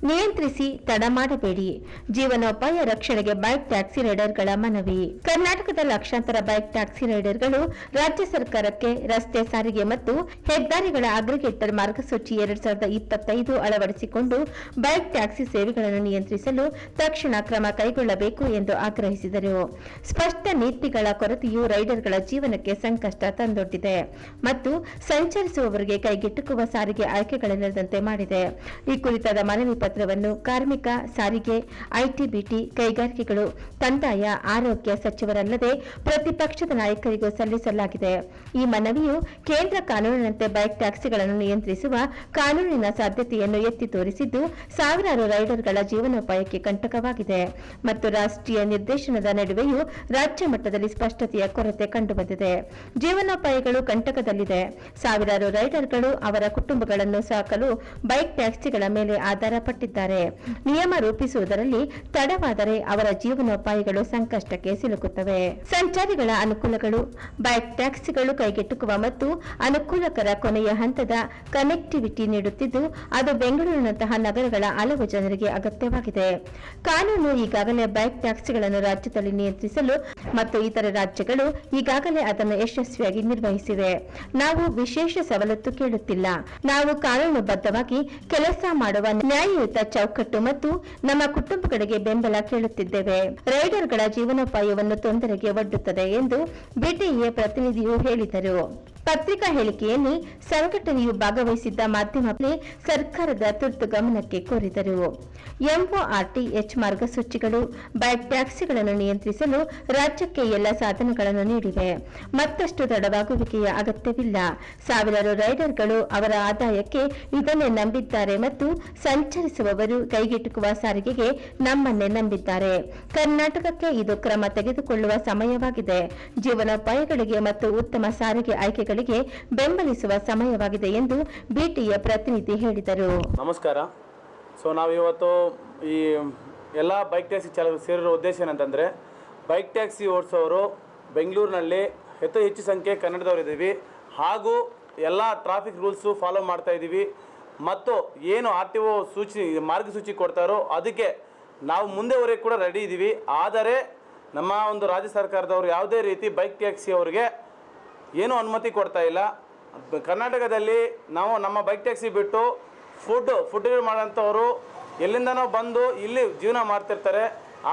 ನಿಯಂತ್ರಿಸಿ, ತಡ ಮಾಡಬೇಡಿ. ಜೀವನೋಪಾಯ ರಕ್ಷಣೆಗೆ ಬೈಕ್ ಟ್ಯಾಕ್ಸಿ ರೈಡರ್ಗಳ ಮನವಿ. ಕರ್ನಾಟಕದ ಲಕ್ಷಾಂತರ ಬೈಕ್ ಟ್ಯಾಕ್ಸಿ ರೈಡರ್ಗಳು ರಾಜ್ಯ ಸರ್ಕಾರಕ್ಕೆ ರಸ್ತೆ ಸಾರಿಗೆ ಮತ್ತು ಹೆದ್ದಾರಿಗಳ ಅಗ್ರಿಗೇಟರ್ ಮಾರ್ಗಸೂಚಿ 2025 ಅಳವಡಿಸಿಕೊಂಡು ಬೈಕ್ ಟ್ಯಾಕ್ಸಿ ಸೇವೆಗಳನ್ನು ನಿಯಂತ್ರಿಸಲು ತಕ್ಷಣ ಕ್ರಮ ಕೈಗೊಳ್ಳಬೇಕು ಎಂದು ಆಗ್ರಹಿಸಿದರು. ಸ್ಪಷ್ಟ ನೀತಿಗಳ ಕೊರತೆಯು ರೈಡರ್ಗಳ ಜೀವನಕ್ಕೆ ಸಂಕಷ್ಟ ತಂದೊಡ್ಡಿದೆ ಮತ್ತು ಸಂಚರಿಸುವವರಿಗೆ ಕೈಗೆಟುಕುವ ಸಾರಿಗೆ ಆಯ್ಕೆಗಳಿಲ್ಲದಂತೆ ಮಾಡಿದೆ. ಈ ಕುರಿತಾದ ಮನವಿ ಪತ್ರವನ್ನು ಕಾರ್ಮಿಕ, ಸಾರಿಗೆ, ಐಟಿ-ಬಿಟಿ, ಕೈಗಾರಿಕೆಗಳು, ಕಂದಾಯ, ಆರೋಗ್ಯ ಸಚಿವರಲ್ಲದೆ ಪ್ರತಿಪಕ್ಷದ ನಾಯಕರಿಗೂ ಸಲ್ಲಿಸಲಾಗಿದೆ. ಈ ಮನವಿಯು ಕೇಂದ್ರ ಕಾನೂನಿನಂತೆ ಬೈಕ್ ಟ್ಯಾಕ್ಸಿಗಳನ್ನು ನಿಯಂತ್ರಿಸುವ ಕಾನೂನಿನ ಸಾಧ್ಯತೆಯನ್ನು ಎತ್ತಿ ತೋರಿಸಿದ್ದು, ಸಾವಿರಾರು ರೈಡರ್ಗಳ ಜೀವನೋಪಾಯಕ್ಕೆ ಕಂಟಕವಾಗಿದೆ ಮತ್ತು ರಾಷ್ಟ್ರೀಯ ನಿರ್ದೇಶನದ ನಡುವೆಯೂ ರಾಜ್ಯ ಮಟ್ಟದಲ್ಲಿ ಸ್ಪಷ್ಟತೆಯ ಕೊರತೆ ಕಂಡುಬಂದಿದೆ. ಜೀವನೋಪಾಯಗಳು ಕಂಟಕದಲ್ಲಿದೆ. ಸಾವಿರಾರು ರೈಡರ್ಗಳು ಅವರ ಕುಟುಂಬಗಳನ್ನು ಸಾಕಲು ಬೈಕ್ ಟ್ಯಾಕ್ಸಿಗಳ ಮೇಲೆ ಆಧಾರ ಪಟ್ಟಿದ್ದಾರೆ. ನಿಯಮ ರೂಪಿಸುವುದರಲ್ಲಿ ತಡವಾದರೆ ಅವರ ಜೀವನೋಪಾಯಗಳು ಸಂಕಷ್ಟಕ್ಕೆ ಸಿಲುಕುತ್ತವೆ. ಸಂಚಾರಿಗಳ ಅನುಕೂಲಗಳು. ಬೈಕ್ ಟ್ಯಾಕ್ಸಿಗಳು ಕೈಗೆಟುಕುವ ಮತ್ತು ಅನುಕೂಲಕರ ಕೊನೆಯ ಹಂತದ ಕನೆಕ್ಟಿವಿಟಿ ನೀಡುತ್ತಿದ್ದು, ಅದು ಬೆಂಗಳೂರಿನಂತಹ ನಗರಗಳ ಹಲವು ಜನರಿಗೆ ಅಗತ್ಯವಾಗಿದೆ. ಕಾನೂನು ಈಗಾಗಲೇ ಬೈಕ್ ಟ್ಯಾಕ್ಸಿಗಳನ್ನು ರಾಜ್ಯದಲ್ಲಿ ನಿಯಂತ್ರಿಸಲು ಮತ್ತು ಇತರ ರಾಜ್ಯಗಳು ಈಗಾಗಲೇ ಅದನ್ನು ಯಶಸ್ವಿಯಾಗಿ ನಿರ್ವಹಿಸಿವೆ. ನಾವು ವಿಶೇಷ ಸವಲತ್ತು ಕೇಳುತ್ತಿಲ್ಲ. ನಾವು ಕಾನೂನುಬದ್ಧವಾಗಿ ಕೆಲಸ ಮಾಡುವ ನ್ಯಾಯಯುತ ಚೌಕಟ್ಟು ಮತ್ತು ನಮ್ಮ ಕುಟುಂಬಗಳಿಗೆ ಬೆಂಬಲ ಕೇಳುತ್ತಿದ್ದೇವೆ. ರೈಡರ್ಗಳ ಜೀವನೋಪಾಯವನ್ನು ತೊಂದರೆಗೆ ಒಡ್ಡುತ್ತದೆ ಎಂದು ಬಿಟಿಎ ಪ್ರತಿನಿಧಿಯು ಹೇಳಿದರು. ಪತ್ರಿಕಾ ಹೇಳಿಕೆಯಲ್ಲಿ ಸಂಘಟನೆಯು ಭಾಗವಹಿಸಿದ್ದ ಮಾಧ್ಯಮದಲ್ಲಿ ಸರ್ಕಾರದ ತುರ್ತು ಗಮನಕ್ಕೆ ಕೋರಿದರು. ಎಂಒಆರ್ಟಿಎಚ್ ಮಾರ್ಗಸೂಚಿಗಳು ಬೈಕ್ ಟ್ಯಾಕ್ಸಿಗಳನ್ನು ನಿಯಂತ್ರಿಸಲು ರಾಜ್ಯಕ್ಕೆ ಎಲ್ಲ ಸಾಧನಗಳನ್ನು ನೀಡಿವೆ. ಮತ್ತಷ್ಟು ತಡವಾಗುವಿಕೆಯ ಅಗತ್ಯವಿಲ್ಲ. ಸಾವಿರಾರು ರೈಡರ್ಗಳು ಅವರ ಆದಾಯಕ್ಕೆ ಇದನ್ನೇ ನಂಬಿದ್ದಾರೆ ಮತ್ತು ಸಂಚರಿಸುವವರು ಕೈಗೆಟುಕುವ ಸಾರಿಗೆಗೆ ನಮ್ಮನ್ನೇ ನಂಬಿದ್ದಾರೆ. ಕರ್ನಾಟಕಕ್ಕೆ ಇದು ಕ್ರಮ ತೆಗೆದುಕೊಳ್ಳುವ ಸಮಯವಾಗಿದೆ. ಜೀವನೋಪಾಯಗಳಿಗೆ ಮತ್ತು ಉತ್ತಮ ಸಾರಿಗೆ ಆಯ್ಕೆಗಳಿಗೆ ಬೆಂಬಲಿಸುವ ಸಮಯವಾಗಿದೆ ಎಂದು ಬಿಟಿಎ ಪ್ರತಿನಿಧಿ ಹೇಳಿದರು. ನಮಸ್ಕಾರ. ನಾವಿವತ್ತು ಈ ಎಲ್ಲ ಬೈಕ್ ಟ್ಯಾಕ್ಸಿ ಚಾಲಕರು ಸೇರಿರೋ ಉದ್ದೇಶ ಏನಂತಂದರೆ, ಬೈಕ್ ಟ್ಯಾಕ್ಸಿ ಓಡಿಸೋರು ಬೆಂಗಳೂರಿನಲ್ಲಿ ಹೆಚ್ಚು ಸಂಖ್ಯೆ ಕನ್ನಡದವರಿದ್ದೀವಿ ಹಾಗೂ ಎಲ್ಲ ಟ್ರಾಫಿಕ್ ರೂಲ್ಸು ಫಾಲೋ ಮಾಡ್ತಾ ಇದ್ದೀವಿ ಮತ್ತು ಏನು RTO ಮಾರ್ಗಸೂಚಿ ಕೊಡ್ತಾರೋ ಅದಕ್ಕೆ ನಾವು ಮುಂದೆವರೆಗೆ ಕೂಡ ರೆಡಿ ಇದ್ದೀವಿ. ಆದರೆ ನಮ್ಮ ಒಂದು ರಾಜ್ಯ ಸರ್ಕಾರದವರು ಯಾವುದೇ ರೀತಿ ಬೈಕ್ ಟ್ಯಾಕ್ಸಿ ಅವರಿಗೆ ಏನೂ ಅನುಮತಿ ಕೊಡ್ತಾ ಇಲ್ಲ. ಕರ್ನಾಟಕದಲ್ಲಿ ನಾವು ನಮ್ಮ ಬೈಕ್ ಟ್ಯಾಕ್ಸಿ ಬಿಟ್ಟು ಫುಡ್ ಮಾಡೋಂಥವರು ಎಲ್ಲಿಂದನೋ ಬಂದು ಇಲ್ಲಿ ಜೀವನ ಮಾಡ್ತಿರ್ತಾರೆ.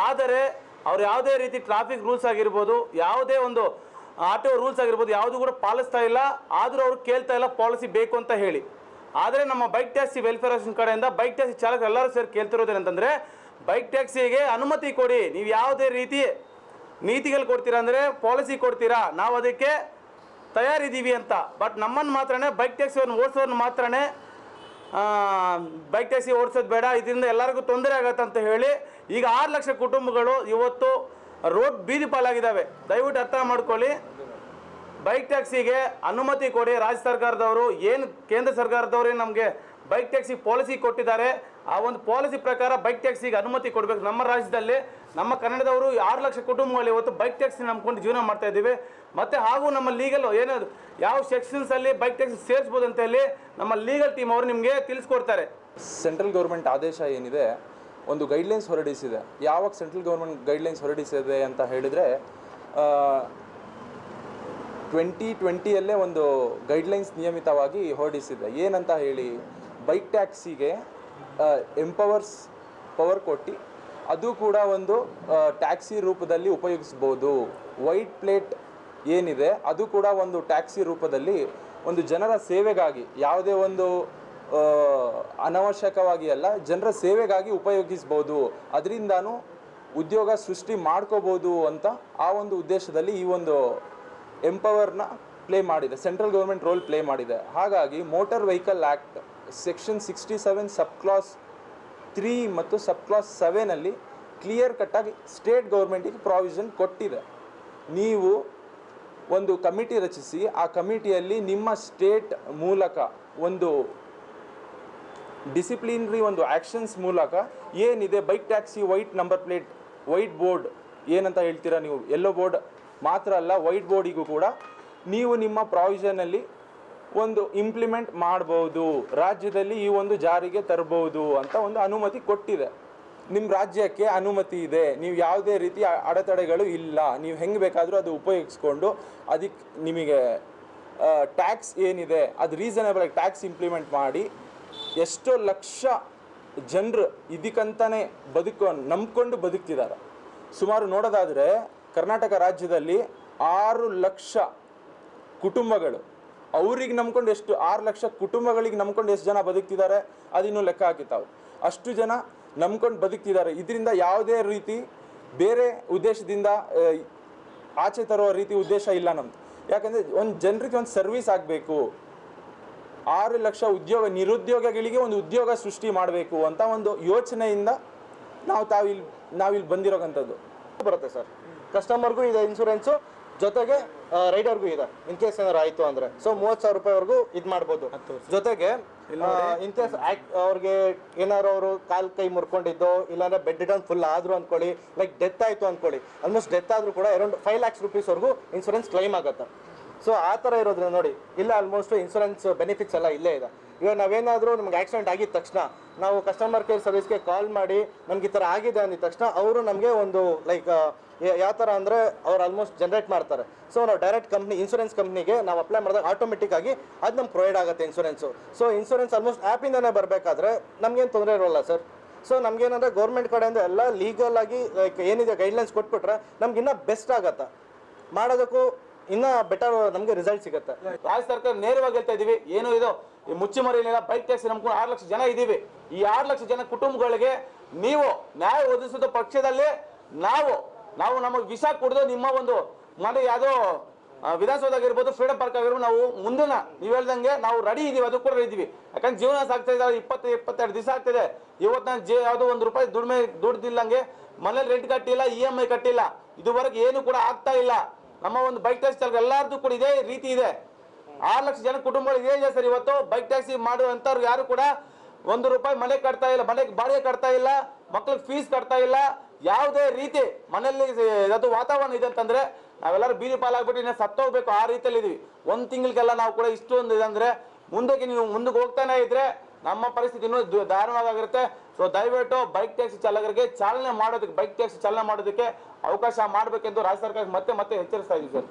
ಆದರೆ ಅವ್ರು ಯಾವುದೇ ರೀತಿ ಟ್ರಾಫಿಕ್ ರೂಲ್ಸ್ ಆಗಿರ್ಬೋದು, ಯಾವುದೇ ಒಂದು RTO ರೂಲ್ಸ್ ಆಗಿರ್ಬೋದು, ಯಾವುದು ಕೂಡ ಪಾಲಿಸ್ತಾ ಇಲ್ಲ. ಆದರೂ ಅವರು ಕೇಳ್ತಾ ಇಲ್ಲ ಪಾಲಿಸಿ ಬೇಕು ಅಂತ ಹೇಳಿ. ಆದರೆ ನಮ್ಮ ಬೈಕ್ ಟ್ಯಾಕ್ಸಿ ವೆಲ್ಫೇರ್ ಅಸೋಸಿಯೇಷನ್ ಕಡೆಯಿಂದ ಬೈಕ್ ಟ್ಯಾಕ್ಸಿ ಚಾಲಕರು ಎಲ್ಲರೂ ಸೇರಿ ಕೇಳ್ತಿರೋದೇನಂತಂದರೆ, ಬೈಕ್ ಟ್ಯಾಕ್ಸಿಗೆ ಅನುಮತಿ ಕೊಡಿ. ನೀವು ಯಾವುದೇ ರೀತಿ ನೀತಿಗಳು ಕೊಡ್ತೀರಾ ಅಂದರೆ ಪಾಲಿಸಿ ಕೊಡ್ತೀರಾ, ನಾವು ಅದಕ್ಕೆ ತಯಾರಿದ್ದೀವಿ ಅಂತ. ಬಟ್ ನಮ್ಮನ್ನು ಮಾತ್ರನೇ ಬೈಕ್ ಟ್ಯಾಕ್ಸಿಯನ್ನು ಓಡಿಸೋರನ್ನ ಮಾತ್ರನೇ ಬೈಕ್ ಟ್ಯಾಕ್ಸಿ ಓಡಿಸೋದು ಬೇಡ, ಇದರಿಂದ ಎಲ್ಲರಿಗೂ ತೊಂದರೆ ಆಗತ್ತೆ ಅಂತ ಹೇಳಿ ಈಗ 6 ಲಕ್ಷ ಕುಟುಂಬಗಳು ಇವತ್ತು ರೋಡ್ ಬೀದಿ ಪಾಲಾಗಿದ್ದಾವೆ. ದಯವಿಟ್ಟು ಅರ್ಥ ಮಾಡ್ಕೊಳ್ಳಿ. ಬೈಕ್ ಟ್ಯಾಕ್ಸಿಗೆ ಅನುಮತಿ ಕೊಡಿ. ರಾಜ್ಯ ಸರ್ಕಾರದವರು ಏನು ಕೇಂದ್ರ ಸರ್ಕಾರದವರು ನಮಗೆ ಬೈಕ್ ಟ್ಯಾಕ್ಸಿ ಪಾಲಿಸಿ ಕೊಟ್ಟಿದ್ದಾರೆ, ಆ ಒಂದು ಪಾಲಿಸಿ ಪ್ರಕಾರ ಬೈಕ್ ಟ್ಯಾಕ್ಸಿಗೆ ಅನುಮತಿ ಕೊಡಬೇಕು. ನಮ್ಮ ರಾಜ್ಯದಲ್ಲಿ ನಮ್ಮ ಕನ್ನಡದವರು 6 ಲಕ್ಷ ಕುಟುಂಬಗಳು ಇವತ್ತು ಬೈಕ್ ಟ್ಯಾಕ್ಸಿ ನಂಬ್ಕೊಂಡು ಜೀವನ ಮಾಡ್ತಾ ಇದ್ದೀವಿ. ಮತ್ತು ಹಾಗೂ ನಮ್ಮ ಲೀಗಲ್ ಏನಾದ್ರು ಯಾವ ಸೆಕ್ಷನ್ಸಲ್ಲಿ ಬೈಕ್ ಟ್ಯಾಕ್ಸಿ ಸೇರಿಸ್ಬೋದು ಅಂತ ಹೇಳಿ ನಮ್ಮ ಲೀಗಲ್ ಟೀಮ್ ಅವರು ನಿಮಗೆ ತಿಳಿಸ್ಕೊಡ್ತಾರೆ. ಸೆಂಟ್ರಲ್ ಗೌರ್ಮೆಂಟ್ ಆದೇಶ ಏನಿದೆ, ಒಂದು ಗೈಡ್ಲೈನ್ಸ್ ಹೊರಡಿಸಿದೆ. ಯಾವಾಗ ಸೆಂಟ್ರಲ್ ಗೌರ್ಮೆಂಟ್ ಗೈಡ್ಲೈನ್ಸ್ ಹೊರಡಿಸಿದೆ ಅಂತ ಹೇಳಿದರೆ 2020ಯಲ್ಲೇ ಒಂದು ಗೈಡ್ಲೈನ್ಸ್ ನಿಯಮಿತವಾಗಿ ಹೊರಡಿಸಿದೆ. ಏನಂತ ಹೇಳಿ, ಬೈಕ್ ಟ್ಯಾಕ್ಸಿಗೆ ಪವರ್ ಕೊಟ್ಟು ಅದು ಕೂಡ ಒಂದು ಟ್ಯಾಕ್ಸಿ ರೂಪದಲ್ಲಿ ಉಪಯೋಗಿಸ್ಬೋದು. ವೈಟ್ ಪ್ಲೇಟ್ ಏನಿದೆ ಅದು ಕೂಡ ಒಂದು ಟ್ಯಾಕ್ಸಿ ರೂಪದಲ್ಲಿ ಒಂದು ಜನರ ಸೇವೆಗಾಗಿ, ಯಾವುದೇ ಒಂದು ಅನವಶ್ಯಕವಾಗಿ ಅಲ್ಲ, ಜನರ ಸೇವೆಗಾಗಿ ಉಪಯೋಗಿಸ್ಬೋದು, ಅದರಿಂದನೂ ಉದ್ಯೋಗ ಸೃಷ್ಟಿ ಮಾಡ್ಕೋಬೋದು ಅಂತ ಆ ಒಂದು ಉದ್ದೇಶದಲ್ಲಿ ಈ ಒಂದು ಎಂಪವರ್ನ ಪ್ಲೇ ಮಾಡಿದೆ. ಸೆಂಟ್ರಲ್ ಗೌರ್ಮೆಂಟ್ ರೋಲ್ ಪ್ಲೇ ಮಾಡಿದೆ. ಹಾಗಾಗಿ ಮೋಟಾರ್ ವೆಹಿಕಲ್ ಆ್ಯಕ್ಟ್ ಸೆಕ್ಷನ್ 67 ಸಬ್ ಕ್ಲಾಸ್ 3 ಮತ್ತು ಸಬ್ ಕ್ಲಾಸ್ 7ಅಲ್ಲಿ ಕ್ಲಿಯರ್ ಕಟ್ಟಾಗಿ ಸ್ಟೇಟ್ ಗೌರ್ಮೆಂಟಿಗೆ ಪ್ರಾವಿಷನ್ ಕೊಟ್ಟಿದೆ. ನೀವು ಒಂದು ಕಮಿಟಿ ರಚಿಸಿ ಆ ಕಮಿಟಿಯಲ್ಲಿ ನಿಮ್ಮ ಸ್ಟೇಟ್ ಮೂಲಕ ಒಂದು ಡಿಸಿಪ್ಲಿನರಿ ಒಂದು ಆ್ಯಕ್ಷನ್ಸ್ ಮೂಲಕ ಏನಿದೆ bike taxi white number plate, white board ಏನಂತ ಹೇಳ್ತೀರಾ ನೀವು, ಯೆಲ್ಲೋ ಬೋರ್ಡ್ ಮಾತ್ರ ಅಲ್ಲ ವೈಟ್ ಬೋರ್ಡಿಗೂ ಕೂಡ ನೀವು ನಿಮ್ಮ ಪ್ರಾವಿಷನಲ್ಲಿ ಒಂದು ಇಂಪ್ಲಿಮೆಂಟ್ ಮಾಡ್ಬೋದು, ರಾಜ್ಯದಲ್ಲಿ ಈ ಒಂದು ಜಾರಿಗೆ ತರ್ಬೋದು ಅಂತ ಒಂದು ಅನುಮತಿ ಕೊಟ್ಟಿದೆ. ನಿಮ್ಮ ರಾಜ್ಯಕ್ಕೆ ಅನುಮತಿ ಇದೆ, ನೀವು ಯಾವುದೇ ರೀತಿ ಅಡೆತಡೆಗಳು ಇಲ್ಲ, ನೀವು ಹೆಂಗೆ ಬೇಕಾದರೂ ಅದು ಉಪಯೋಗಿಸ್ಕೊಂಡು ಅದಕ್ಕೆ ನಿಮಗೆ ಟ್ಯಾಕ್ಸ್ ಏನಿದೆ ಅದು ರೀಸನೇಬಲ್ ಆಗಿ ಟ್ಯಾಕ್ಸ್ ಇಂಪ್ಲಿಮೆಂಟ್ ಮಾಡಿ ಎಷ್ಟೋ ಲಕ್ಷ ಜನರು ಇದಕ್ಕಂತಾನೆ ನಂಬ್ಕೊಂಡು ಬದುಕ್ತಿದ್ದಾರೆ. ಸುಮಾರು ನೋಡೋದಾದರೆ ಕರ್ನಾಟಕ ರಾಜ್ಯದಲ್ಲಿ 6 ಲಕ್ಷ ಕುಟುಂಬಗಳು ಅವ್ರಿಗೆ ನಂಬ್ಕೊಂಡು ಎಷ್ಟು 6 ಲಕ್ಷ ಕುಟುಂಬಗಳಿಗೆ ನಂಬ್ಕೊಂಡು ಎಷ್ಟು ಜನ ಬದುಕ್ತಿದ್ದಾರೆ ಅದಿನ್ನೂ ಲೆಕ್ಕ ಹಾಕಿತಾವೆ. ಅಷ್ಟು ಜನ ನಂಬ್ಕೊಂಡು ಬದುಕ್ತಿದ್ದಾರೆ. ಇದರಿಂದ ಯಾವುದೇ ರೀತಿ ಬೇರೆ ಉದ್ದೇಶದಿಂದ ಆಚೆ ತರುವ ರೀತಿ ಉದ್ದೇಶ ಇಲ್ಲ ನಮ್ದು. ಯಾಕಂದರೆ ಒಂದು ಜನರಿಗೆ ಒಂದು ಸರ್ವಿಸ್ ಆಗಬೇಕು, 6 ಲಕ್ಷ ನಿರುದ್ಯೋಗಿಗಳಿಗೆ ಒಂದು ಉದ್ಯೋಗ ಸೃಷ್ಟಿ ಮಾಡಬೇಕು ಅಂತ ಒಂದು ಯೋಚನೆಯಿಂದ ನಾವಿಲ್ಲಿ ಬಂದಿರೋಂಥದ್ದು ಬರುತ್ತೆ ಸರ್. ಕಸ್ಟಮರ್ಗೂ ಇದೆ ಇನ್ಶೂರೆನ್ಸು, ಜೊತೆಗೆ ರೈಡರ್ಗೂ ಇದೆ. ಇನ್ ಕೇಸ್ ಏನಾರು ಆಯಿತು ಅಂದರೆ ಸೊ 30,000 ರೂಪಾಯಿವರೆಗೂ ಇದು ಮಾಡ್ಬೋದು. ಜೊತೆಗೆ ಇನ್ ಕೇಸ್ ಅವ್ರಿಗೆ ಏನಾರು ಅವರು ಕಾಲು ಕೈ ಮುರ್ಕೊಂಡಿದ್ದು, ಇಲ್ಲಾಂದ್ರೆ ಬೆಡ್ ಡೌನ್ ಫುಲ್ ಆದ್ರು ಅಂದ್ಕೊಳ್ಳಿ, ಲೈಕ್ ಡೆತ್ ಆಯಿತು ಅಂದ್ಕೊಳ್ಳಿ, ಆಲ್ಮೋಸ್ಟ್ ಡೆತ್ ಆದರೂ ಕೂಡ ಅರೌಂಡ್ 5 lakhs ರೂಪೀಸ್ವರೆಗೂ ಇನ್ಶೂರೆನ್ಸ್ ಕ್ಲೈಮ್ ಆಗುತ್ತೆ. ಸೊ ಆ ಥರ ಇರೋದ್ರಿಂದ ನೋಡಿ, ಇಲ್ಲ ಆಲ್ಮೋಸ್ಟ್ ಇನ್ಶೂರೆನ್ಸ್ ಬೆನಿಫಿಟ್ಸ್ ಎಲ್ಲ ಇಲ್ಲೇ ಇದೆ. ಇವಾಗ ನಾವೇನಾದರೂ ನಮ್ಗೆ ಆಕ್ಸಿಡೆಂಟ್ ಆಗಿದ ತಕ್ಷಣ ನಾವು ಕಸ್ಟಮರ್ ಕೇರ್ ಸರ್ವಿಸ್ಗೆ ಕಾಲ್ ಮಾಡಿ ನಮ್ಗೆ ಈ ಥರ ಆಗಿದೆ ಅಂದಿದ ತಕ್ಷಣ ಅವರು ನಮಗೆ ಒಂದು ಲೈಕ್ ಯಾವ ಥರ ಅಂದರೆ ಅವ್ರು ಆಲ್ಮೋಸ್ಟ್ ಜನರೇಟ್ ಮಾಡ್ತಾರೆ. ಸೊ ನಾವು ಡೈರೆಕ್ಟ್ ಇನ್ಶೂರೆನ್ಸ್ ಕಂಪ್ನಿಗೆ ನಾವು ಅಪ್ಲೈ ಮಾಡಿದಾಗ ಆಟೋಮೆಟಿಕ್ ಆಗಿ ಅದು ನಮ್ಗೆ ಪ್ರೊವೈಡ್ ಆಗುತ್ತೆ ಇನ್ಶೂರೆನ್ಸು. ಸೊ ಇನ್ಶೂರೆನ್ಸ್ ಆಲ್ಮೋಸ್ಟ್ ಆ್ಯಪಿಂದನೇ ಬರಬೇಕಾದ್ರೆ ನಮಗೇನು ತೊಂದರೆ ಇರೋಲ್ಲ ಸರ್. ಸೊ ನಮಗೇನಂದರೆ ಗೌರ್ಮೆಂಟ್ ಕಡೆಯಿಂದ ಎಲ್ಲ ಲೀಗಲ್ ಆಗಿ ಲೈಕ್ ಏನಿದೆ ಗೈಡ್ಲೈನ್ಸ್ ಕೊಟ್ಬಿಟ್ರೆ ನಮ್ಗೆ ಇನ್ನೂ ಬೆಸ್ಟ್ ಆಗುತ್ತೆ, ಮಾಡೋದಕ್ಕೂ ಇನ್ನೂ ಬೆಟರ್ ನಮಗೆ ರಿಸಲ್ಟ್ ಸಿಗುತ್ತೆ. ರಾಜ್ಯ ಸರ್ಕಾರ ನೇರವಾಗಿ ಹೇಳ್ತಾ ಇದೀವಿ, ಏನು ಇದು ಈ ಮುಚ್ಚಿಮರಿಯಲ್ಲ ಬೈಕ್ ಟ್ಯಾಕ್ಸಿ ನಂಬ್ಕೊಂಡು 6 ಲಕ್ಷ ಜನ ಇದ್ದೀವಿ. ಈ 6 ಲಕ್ಷ ಜನ ಕುಟುಂಬಗಳಿಗೆ ನೀವು ನ್ಯಾಯ ಒದಗಿಸಿದ ಪಕ್ಷದಲ್ಲಿ ನಾವು ನಮಗೆ ವಿಷ ಕುಡಿದು ನಿಮ್ಮ ಒಂದು ಮನೆ ಯಾವುದೋ ವಿಧಾನಸೌಧ ಇರ್ಬೋದು, ಫ್ರೀಡಮ್ ಪಾರ್ಕ್ ಆಗಿರ್ಬೋದು, ನಾವು ಮುಂದಿನ ನೀವು ಹೇಳ್ದಂಗೆ ನಾವು ರೆಡಿ ಇದೀವಿ, ಅದು ಕೂಡ ಇದ್ದೀವಿ. ಯಾಕಂದ್ರೆ ಜೀವನ ಸಾಗ್ತಾ ಇದ್ದಾರೆ, 22 ದಿವಸ ಆಗ್ತಿದೆ. ಇವತ್ತು ನಾನು ಯಾವುದೋ ₹1 ದುಡ್ದಿಲ್ಲಂಗೆ ಮನೇಲಿ ರೆಂಟ್ ಕಟ್ಟಿಲ್ಲ, EMI ಕಟ್ಟಿಲ್ಲ, ಇದುವರೆಗೆ ಏನು ಕೂಡ ಆಗ್ತಾ ಇಲ್ಲ. ನಮ್ಮ ಒಂದು ಬೈಕ್ ಟ್ಯಾಕ್ಸಿ ಚಾಲಕ ಎಲ್ಲರದ್ದು ಕೂಡ ಇದೇ ರೀತಿ ಇದೆ. 6 ಲಕ್ಷ ಜನ ಕುಟುಂಬಗಳು ಇದೆ ಸರ್. ಇವತ್ತು ಬೈಕ್ ಟ್ಯಾಕ್ಸಿ ಮಾಡುವಂಥವ್ರು ಯಾರು ಕೂಡ ₹1 ಮನೆ ಕಟ್ತಾ ಇಲ್ಲ, ಮನೆಗೆ ಬಾಡಿಗೆ ಕಟ್ತಾ ಇಲ್ಲ, ಮಕ್ಳಿಗೆ ಫೀಸ್ ಕಟ್ತಾ ಇಲ್ಲ. ಯಾವುದೇ ರೀತಿ ಮನೆಯಲ್ಲಿ ಅದು ವಾತಾವರಣ ಇದೆ ಅಂತಂದ್ರೆ ನಾವೆಲ್ಲರೂ ಬೀದಿ ಪಾಲಾಗ್ಬಿಟ್ಟು ಇನ್ನು ಸತ್ತೋಗ್ಬೇಕು, ಆ ರೀತಿಯಲ್ಲಿ ಇದೀವಿ. 1 ತಿಂಗಳಿಗೆಲ್ಲ ನಾವು ಕೂಡ ಇಷ್ಟೊಂದು ಇದೆ ಅಂದ್ರೆ ಮುಂದಕ್ಕೆ ಹೋಗ್ತಾನೆ ಇದ್ರೆ ನಮ್ಮ ಪರಿಸ್ಥಿತಿ ಇನ್ನೂ ದಾರುಣವಾಗಿರುತ್ತೆ. ಸೊ ದಯವಿಟ್ಟು ಬೈಕ್ ಟ್ಯಾಕ್ಸಿ ಚಾಲಕರಿಗೆ ಬೈಕ್ ಟ್ಯಾಕ್ಸಿ ಚಾಲನೆ ಮಾಡೋದಕ್ಕೆ ಅವಕಾಶ ಮಾಡಬೇಕೆಂದು ರಾಜ್ಯ ಸರ್ಕಾರ ಮತ್ತೆ ಎಚ್ಚರಿಸ್ತಾ ಇದ್ದೀವಿ ಸರ್.